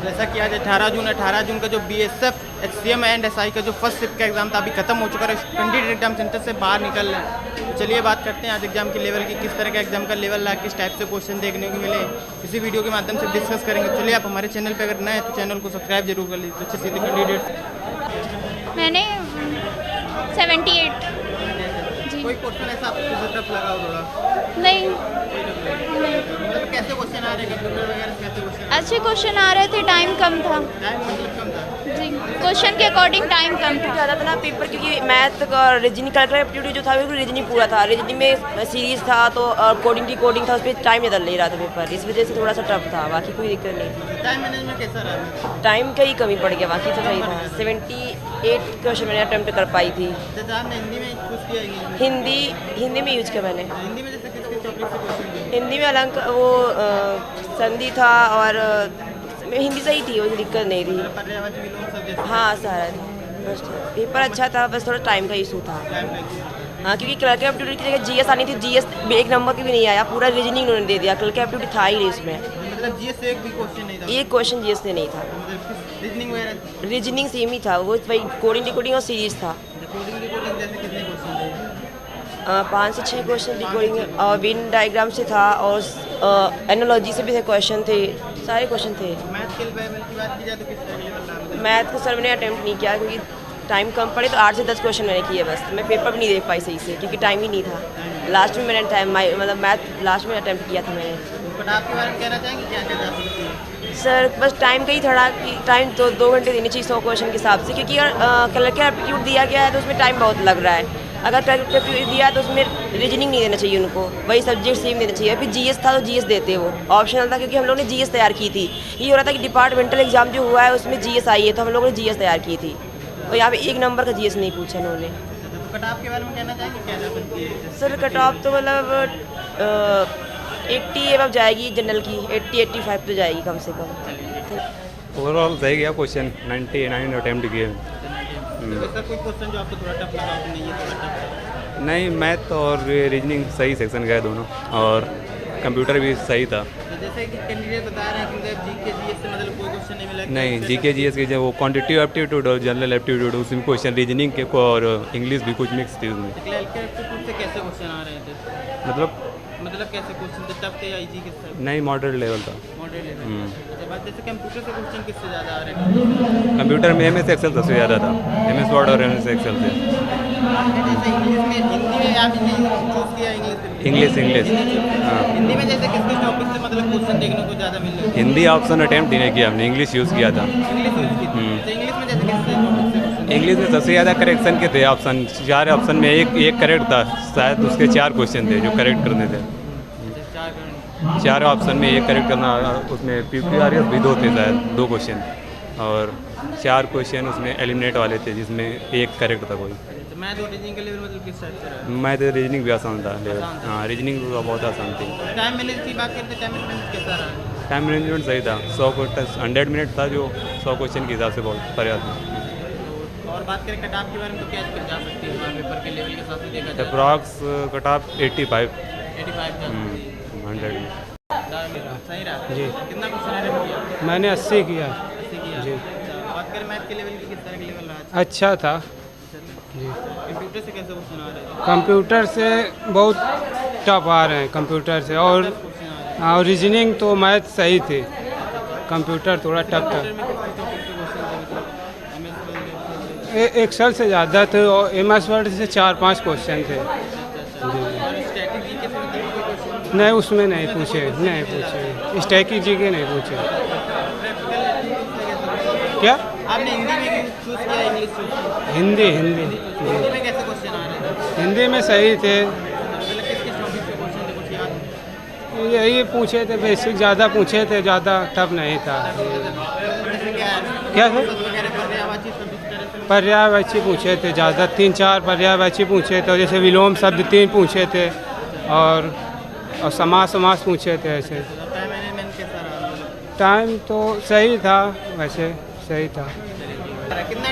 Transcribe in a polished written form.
जैसा कि आज 18 जून का जो BSF HCM एंड SI का जो फर्स्ट शिफ्ट का एग्ज़ाम था अभी खत्म हो चुका है। कैंडिडेट एग्जाम सेंटर से बाहर निकल रहे हैं। तो चलिए बात करते हैं आज एग्जाम के लेवल की, किस तरह का एग्जाम का लेवल रहा, किस टाइप से क्वेश्चन देखने को मिले, इसी वीडियो के माध्यम से डिस्कस करेंगे। चलिए आप हमारे चैनल पर अगर नए हैं तो चैनल को सब्सक्राइब जरूर कर लीजिए। तो सीधे कैंडिडेट मैंने 78 जी। कोई क्वेश्चन ऐसा आपको टफ लगा हो थोड़ा? नहीं, मतलब कैसे क्वेश्चन आ रहे हैं, कंप्यूटर वगैरह कैसे क्वेश्चन? अच्छे क्वेश्चन आ रहे थे, टाइम कम था टाइम मतलब कम था जी। क्वेश्चन के अकॉर्डिंग टाइम कम था ज़्यादा था ना पेपर, क्योंकि मैथ और रीजनिंग करेक्टर एप्टीट्यूड जो था बिल्कुल रीजनिंग पूरा था। रीजनिंग में सीरीज था तो कोडिंग था, उस पर टाइम ज़्यादा ले रहा था पेपर, इस वजह से थोड़ा सा टफ था। बाकी कोई दिक्कत नहीं थी। टाइम मैनेजमेंट कैसा रहा? टाइम का ही कमी पड़ गया, बाकी तो सही था। 78 क्वेश्चन मैंने अटैम्प्ट कर पाई थी। जैसे आपने हिंदी में चूज़ किया है? हिंदी में यूज किया मैंने। हिंदी में जैसे किस टॉपिक से क्वेश्चन दिए? हिंदी में अलंक वो संधि था और हिंदी सही थी, वो दिक्कत नहीं थी। पर्यायवाची विलोम सब जैसे? हाँ सारा बस पेपर अच्छा था, बस थोड़ा टाइम का इशू था। टाइम का हाँ, क्योंकि क्लर्क एप्टीट्यूड की जगह जीएस आनी थी, जीएस एक नंबर की भी नहीं आया, पूरा रीजनिंग उन्होंने दे दिया। क्लर्क एप्टीट्यूड था ही नहीं उसमें, मतलब जीएस से एक भी क्वेश्चन नहीं था? एक क्वेश्चन जीएस से नहीं था। मतलब रीजनिंग वगैरह? रीजनिंग सेम ही था, वो वही कोडिंग और सीरीज था। कोडिंग जैसे कितने क्वेश्चन थे? 5 से 6 क्वेश्चन डिकोडिंग और विन डायग्राम से था, और एनोलॉजी से भी थे क्वेश्चन, थे सारे क्वेश्चन थे। मैथ के लेवल की बात की जाए तो किस तरह के लेवल रहा? मैथ को सर मैंने अटैम्प्ट नहीं किया, क्योंकि टाइम कम पड़े, तो 8 से 10 क्वेश्चन मैंने किए बस। मैं पेपर भी नहीं देख पाई सही से, क्योंकि टाइम ही नहीं था। लास्ट में मैंने टाइम मतलब मैथ लास्ट में अटैम्प्ट किया था मैंने। बट आपके बारे में कहना चाहेंगे क्या क्या जा सकती है? सर बस टाइम का ही थोड़ा कि टाइम तो 2 घंटे देनी चाहिए 100 क्वेश्चन के हिसाब से, क्योंकि अगर क्लर्क एप्टीट्यूड दिया गया है तो उसमें टाइम बहुत लग रहा है। अगर क्लर्क एप्टीट्यूड दिया है तो उसमें रीजनिंग नहीं देना चाहिए उनको, वही सब्जेक्ट सेम देना चाहिए। फिर जीएस था तो जीएस देते वो ऑप्शनल था, क्योंकि हम लोग ने जीएस तैयार की थी। ये हो रहा था कि डिपार्टमेंटल एग्जाम जो हुआ है उसमें जीएस आई है, तो हम लोगों ने जीएस तैयार की थी, और यहाँ पे 1 नंबर का जीएस नहीं पूछा उन्होंने। तो कट ऑफ के बारे में कहना चाहेंगे क्या जा सकती है? सर कट ऑफ तो मतलब 80 एबव जाएगी, जनरल की 80-85 तो जाएगी कम से कम। ओवरऑल सही गया क्वेश्चन, 99 अटैम्प्ट किए। ऐसा कोई क्वेश्चन जो आपको थोड़ा टफ लगा हो? नहीं, ये थोड़ा टफ है। नहीं, मैथ और रीजनिंग सही सेक्शन गए दोनों, और कंप्यूटर भी सही था। तो जैसे कि कैंडिडेट बता रहे हैं कि जीके जीएस से मतलब कोई क्वेश्चन नहीं मिला? नहीं, जीके जीएस के जो वो क्वांटिटेटिव एप्टीट्यूड और जनरल एप्टीट्यूड उसमें क्वेश्चन रीजनिंग के को और इंग्लिश भी कुछ मिक्स थी उसमें। क्लर्क एप्टीट्यूड से कैसे क्वेश्चन आ रहे थे? मतलब कैसे क्वेश्चन थे? टफ थे या इजी? किस तरह? नहीं, मॉडरेट लेवल था। Moderate level. अच्छा, बात जैसे कंप्यूटर से क्वेश्चन किससे ज़्यादा आ रहे हैं? कंप्यूटर में MS एक्सेल सबसे ज़्यादा था, MS वर्ड और MS एक्सेल थे। जैसे इंग्लिश में, हिंदी में आप चूज़ किया इंग्लिश हाँ। हिंदी में जैसे किस किस टॉपिक से मतलब क्वेश्चन देखने को ज़्यादा मिल रहे हैं? हिंदी ऑप्शन अटैम्प्ट नहीं किया हमने, इंग्लिश यूज़ किया था। इंग्लिश यूज़ की थी। तो इंग्लिश में जैसे किस टॉपिक से क्वेश्चन? इंग्लिश में सबसे ज़्यादा करेक्शन के थे ऑप्शन, 4 ऑप्शन में एक करेक्ट था, शायद उसके 4 क्वेश्चन थे जो करेक्ट करने थे। 4 ऑप्शन में एक करेक्ट करना, उसमें PQRS भी 2 थे शायद, 2 क्वेश्चन, और 4 क्वेश्चन उसमें एलिमिनेट वाले थे जिसमें एक करेक्ट था कोई। मैथ और रीजनिंग का लेवल मतलब किस टाइप से रहा? मैथ रीजनिंग भी आसान था लेवल। हाँ, रीजनिंग बहुत आसान थी। टाइम मैनेजमेंट की बात करते हैं, टाइम मैनेजमेंट कैसा रहा? टाइम मैनेजमेंट सही था, 100 मिनट था जो 100 क्वेश्चन के हिसाब से बहुत पर्याप्त था। और बात करें कट ऑफ के बारे में तो क्या जा सकती है हमारे पेपर के लेवल के हिसाब से देखा जाए? अप्रॉक्स कट ऑफ 85 100 में। सही रहा जी। कितना क्वेश्चन अटेम्प्ट किया? मैंने 80 किया 80 किया। जी। अच्छा, बात करें मैथ के लेवल की, किस तरह के लेवल रहा? अच्छा था जी। कंप्यूटर से कैसे क्वेश्चन आ रहे हैं? कंप्यूटर से बहुत टफ आ रहे हैं कंप्यूटर से, और क्वेश्चन आ रहे हैं? और रीजनिंग तो मैथ सही थे, कंप्यूटर थोड़ा टफ था। कंप्यूटर में किस किस टॉपिक से क्वेश्चन थे? MS एक्सेल से ज़्यादा थे, और MS वर्ड से 4-5 क्वेश्चन थे। और स्ट्रैटेजी के से मतलब कोई क्वेश्चन? नहीं, उसमें नहीं पूछे, स्टैटिक जी के नहीं पूछे। क्या? आपने हिंदी में चूज़ किया, इंग्लिश चूज़ किया? हिंदी हिंदी में कैसे क्वेश्चन आ रहे थे? हिंदी में सही थे, मतलब किस किस टॉपिक से क्वेश्चन थे, कुछ याद? यही पूछे थे, बेसिक ज़्यादा पूछे थे, ज़्यादा टफ नहीं था। जैसे क्या थे? वगैरह पर्यायवाची शब्द इस तरह से? पर्यायवाची पूछे थे ज़्यादा, 3-4 पर्यायवाची पूछे थे, जैसे विलोम शब्द 3 पूछे थे, और समास पूछे थे ऐसे। टाइम मैनेजमेंट कैसा रहा? टाइम तो सही था, वैसे सही था। कितना